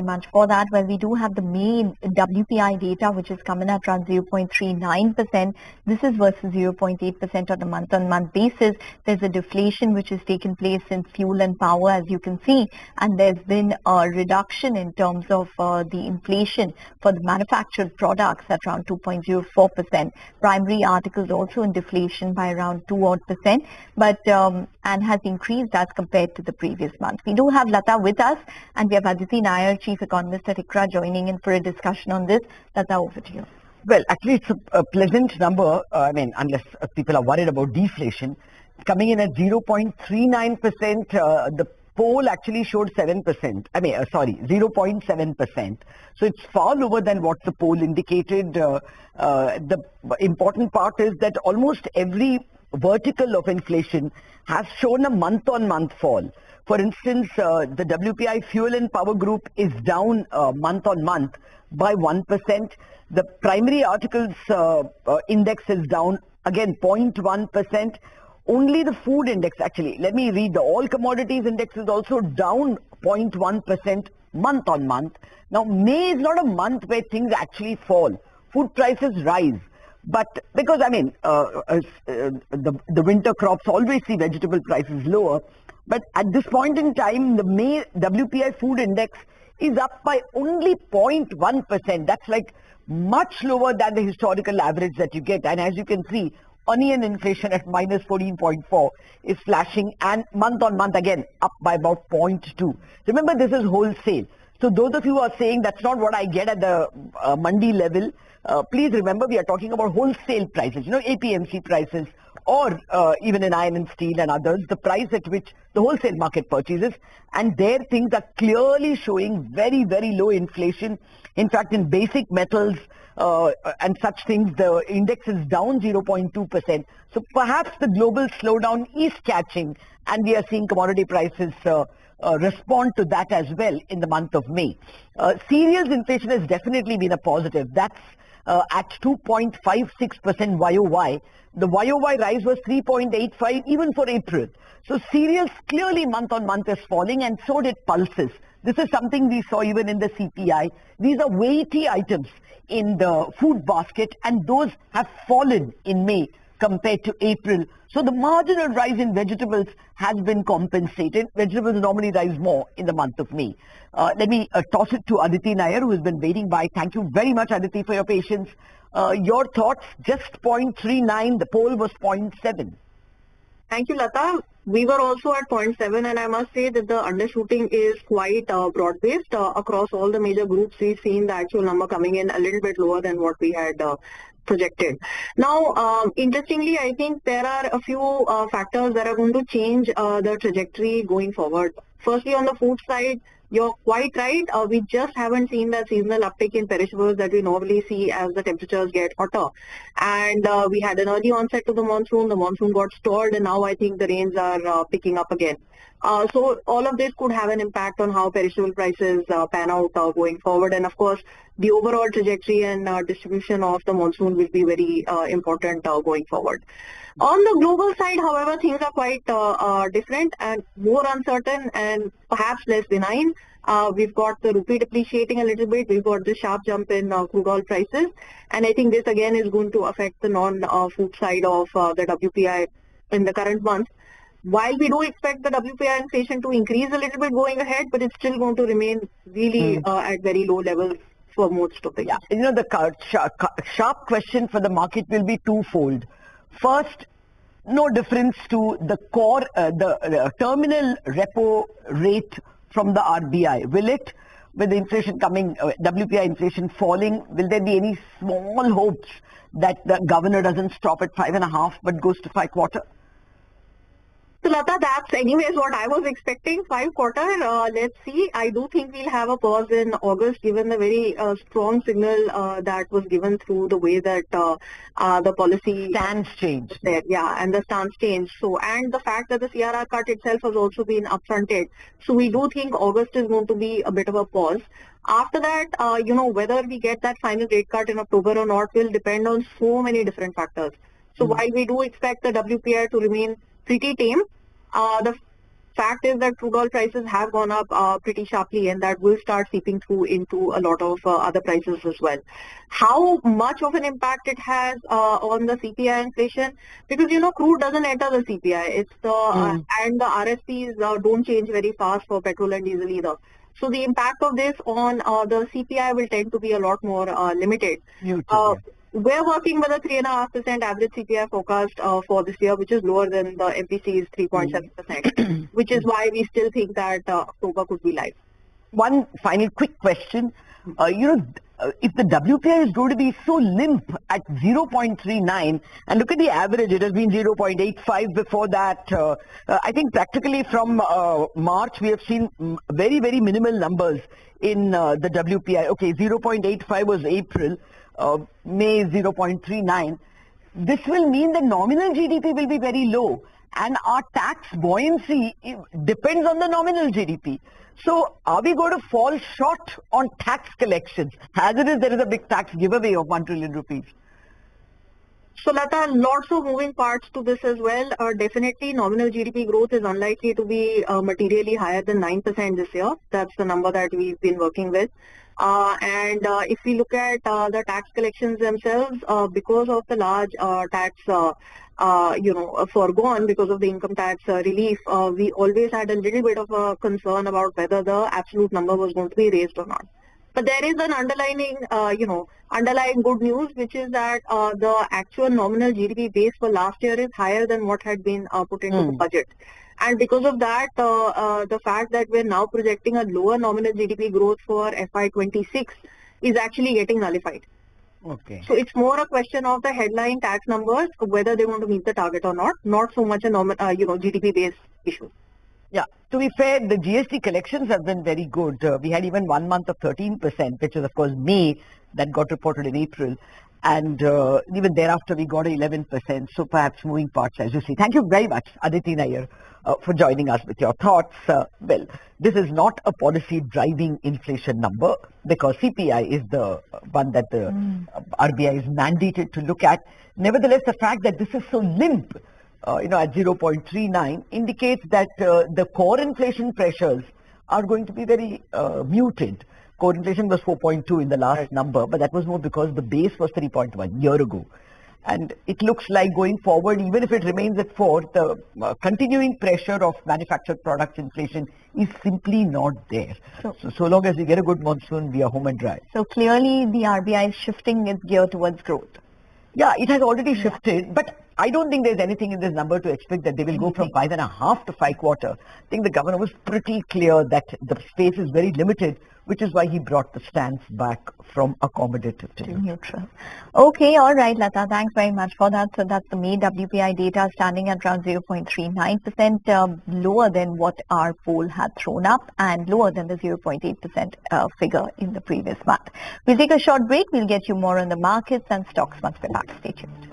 much for that. Well, we do have the main WPI data, which is coming at around 0.39%. This is versus 0.8% on a month-on-month basis. There's a deflation which has taken place in fuel and power, as you can see, and there's been a reduction in terms of the inflation for the manufactured products at around 2.04%. Primary articles also in deflation by around 2% but and has increased as compared to the previous month. We do have Lata with us, and we have Aditi Nayar, Chief Economist at ICRA, joining in for a discussion on this. Lata, over to you. Well, actually, it's a pleasant number. I mean, unless people are worried about deflation, coming in at 0.39%. The poll actually showed 7%. I mean, 0.7%. So it's far lower than what the poll indicated. The important part is that almost every vertical of inflation has shown a month-on-month fall. For instance, the WPI fuel and power group is down month-on-month by 1%. The primary articles index is down again 0.1%. Only the food index, actually, let me read, the all commodities index is also down 0.1% month-on-month. Now, May is not a month where things actually fall. Food prices rise. But because, I mean, the winter crops always see vegetable prices lower. But at this point in time, the May WPI food index is up by only 0.1%. That's like much lower than the historical average that you get. And as you can see, onion inflation at minus 14.4 is flashing, and month on month again up by about 0.2. Remember, this is wholesale. So those of you who are saying that's not what I get at the mandi level, please remember we are talking about wholesale prices, you know, APMC prices, or even in iron and steel and others, the price at which the wholesale market purchases, and there things are clearly showing very, very low inflation. In fact, in basic metals and such things, the index is down 0.2%. So perhaps the global slowdown is catching, and we are seeing commodity prices respond to that as well in the month of May. Cereals inflation has definitely been a positive. That's at 2.56% YOY. The YOY rise was 3.85 even for April. So cereals clearly month on month is falling, and so did pulses. This is something we saw even in the CPI. These are weighty items in the food basket, and those have fallen in May compared to April. So the marginal rise in vegetables has been compensated. Vegetables normally rise more in the month of May. Let me toss it to Aditi Nayar, who has been waiting by. Thank you very much, Aditi, for your patience. Your thoughts, just 0.39, the poll was 0.7. Thank you, Lata. We were also at 0.7, and I must say that the undershooting is quite broad-based. Across all the major groups, we've seen the actual number coming in a little bit lower than what we had projected. Now, interestingly, I think there are a few factors that are going to change the trajectory going forward. Firstly, on the food side, you're quite right. We just haven't seen the seasonal uptick in perishables that we normally see as the temperatures get hotter. And we had an early onset to the monsoon. The monsoon got stalled, and now I think the rains are picking up again. So all of this could have an impact on how perishable prices pan out going forward. And of course, the overall trajectory and distribution of the monsoon will be very important going forward. On the global side, however, things are quite different and more uncertain and perhaps less benign. We've got the rupee depreciating a little bit. We've got the sharp jump in crude oil prices. And I think this again is going to affect the non-food side of the WPI in the current month. While we do expect the WPI inflation to increase a little bit going ahead, but it's still going to remain really at very low levels for most of the year. Yeah, you know, the sharp question for the market will be twofold. First, no difference to the core, the terminal repo rate from the RBI. Will it, with the inflation coming, WPI inflation falling, will there be any small hopes that the governor doesn't stop at 5.5 but goes to 5.25? So Lata, that's anyways what I was expecting, 5.25. Let's see. I do think we'll have a pause in August given the very strong signal that was given through the way that the policy stance changed. There. Yeah, and the stance changed. So, and the fact that the CRR cut itself has also been upfronted. So we do think August is going to be a bit of a pause. After that, you know, whether we get that final rate cut in October or not will depend on so many different factors. So while we do expect the WPI to remain pretty tame, the fact is that crude oil prices have gone up pretty sharply, and that will start seeping through into a lot of other prices as well. How much of an impact it has on the CPI inflation? Because crude doesn't enter the CPI. It's the and the RSPs don't change very fast for petrol and diesel either. So the impact of this on the CPI will tend to be a lot more limited. We're working with a 3.5% average CPI forecast for this year, which is lower than the MPC's 3.7%, which is why we still think that October could be live. One final quick question. If the WPI is going to be so limp at 0.39, and look at the average, it has been 0.85 before that. I think practically from March, we have seen very, very minimal numbers in the WPI. Okay, 0.85 was April. May 0.39. This will mean the nominal GDP will be very low, and our tax buoyancy depends on the nominal GDP. So are we going to fall short on tax collections? As it is, there is a big tax giveaway of 1 trillion rupees. So Lata, lots of moving parts to this as well. Definitely nominal GDP growth is unlikely to be materially higher than 9% this year. That's the number that we've been working with. And if we look at the tax collections themselves, because of the large tax, foregone because of the income tax relief, we always had a little bit of a concern about whether the absolute number was going to be raised or not. But there is an underlying good news, which is that the actual nominal GDP base for last year is higher than what had been put into the budget. And because of that, the fact that we're now projecting a lower nominal GDP growth for FY26 is actually getting nullified. Okay. So it's more a question of the headline tax numbers, whether they want to meet the target or not so much a GDP-based issue. Yeah, to be fair, the GST collections have been very good. We had even 1 month of 13%, which is of course May, that got reported in April. And even thereafter, we got 11%. So perhaps moving parts, as you see. Thank you very much, Aditi Nayar, for joining us with your thoughts. Well, this is not a policy driving inflation number because CPI is the one that the RBI is mandated to look at. Nevertheless, the fact that this is so limp, at 0.39 indicates that the core inflation pressures are going to be very muted. Core inflation was 4.2 in the last number, but that was more because the base was 3.1 year ago. And it looks like going forward, even if it remains at 4, the continuing pressure of manufactured products inflation is simply not there. So long as we get a good monsoon, we are home and dry. So clearly the RBI is shifting its gear towards growth. Yeah, it has already shifted, but I don't think there's anything in this number to expect that they will go from 5.5 to 5.25. I think the governor was pretty clear that the space is very limited, which is why he brought the stance back from accommodative to neutral. Okay, all right, Lata, thanks very much for that. So that's the May WPI data standing at around 0.39%, lower than what our poll had thrown up and lower than the 0.8% figure in the previous month. We'll take a short break. We'll get you more on the markets and stocks once we're back. Stay tuned.